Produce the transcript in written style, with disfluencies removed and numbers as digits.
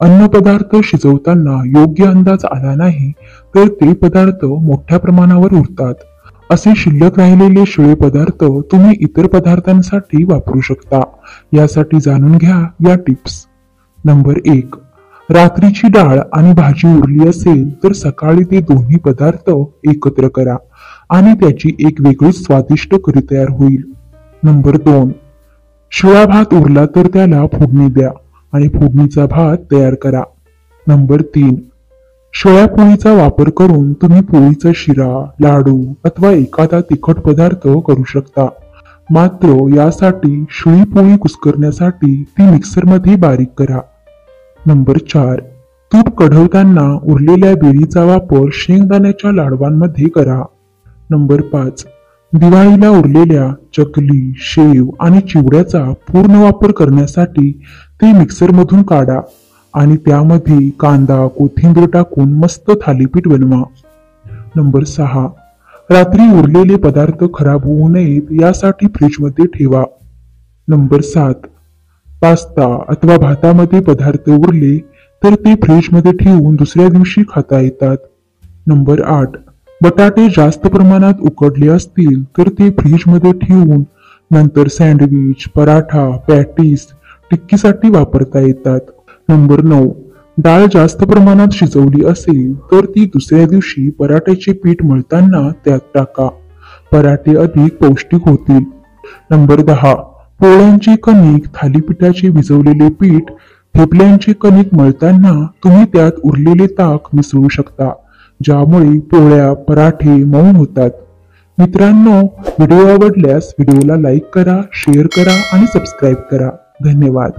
अन्नपदार्थ शिजवताना योग्य अंदाज आला नाही तर ते पदार्थ मोठ्या प्रमाणावर उरतात. असे शिल्लक राहिलेले शिळे पदार्थ तुम्ही इतर पदार्थांसाठी वापरू शकता. यासाठी जाणून घ्या या टिप्स. नंबर 1. रात्रीची डाळ आणि भाजी उरली असेल तर सकाळी ते दोन्ही पदार्थ एकत्र करा आणि त्याची एक वेगळीच स्वादिष्ट करी तयार होईल. नंबर 2. शिळा भात उरला तर त्याला फोडणी द्या आणि फोडणीचा भात तयार करा. नंबर 3. शिळ्या पोळीचा वापर करून तुम्ही पोळीचा शिरा, लाडू अथवा एखादा तिखट पदार्थ करू शकता. मात्र यासाठी शिळी पोळी कुस्करण्यासाठी ती मिक्सरमध्ये बारीक करा. नंबर 4. तूप कढवताना उरलेल्या बेळीचा वापर शेंगदाण्याच्या लाडवांमध्ये करा. नंबर 5. दिवाळीला उरलेल्या चकली, शेव आणि चिवड्याचा पूर्ण वापर करण्यासाठी ते मिक्सरमधून काढा आणि त्यामध्ये कांदा, कोथिंबीर टाकून मस्त थालीपीठ बनवा. नंबर 6. रात्री उरलेले पदार्थ खराब होऊ नयेत यासाठी फ्रीजमध्ये ठेवा. नंबर 7. पास्ता अथवा भातामध्ये पदार्थ उरले तर ते फ्रीजमध्ये ठेवून दुसऱ्या दिवशी खाता येतात. नंबर 8. बटाटे जास्त प्रमाणात उकडले असतील तर ते फ्रीजमध्ये ठेवून नंतर सँडविच, पराठा, पॅटीस, टिक्कीसाठी वापरता येतात. नंबर 9. डाळ जास्त प्रमाणात शिजवली असेल तर ती दुसऱ्या दिवशी पराठ्याचे पीठ मळताना त्यात टाका. पराठे अधिक पौष्टिक होतील. नंबर 10. पोळ्यांचे कणिक, थालीपीठाचे भिजवलेले पीठ, थेपल्यांचे कणिक मळताना तुम्ही त्यात उरलेले ताक मिसळू शकता, ज्यामुळे पोळ्या, पराठे मऊ होतात. मित्रांनो, व्हिडिओ आवडल्यास व्हिडिओला लाईक करा, शेअर करा आणि सबस्क्राईब करा. धन्यवाद.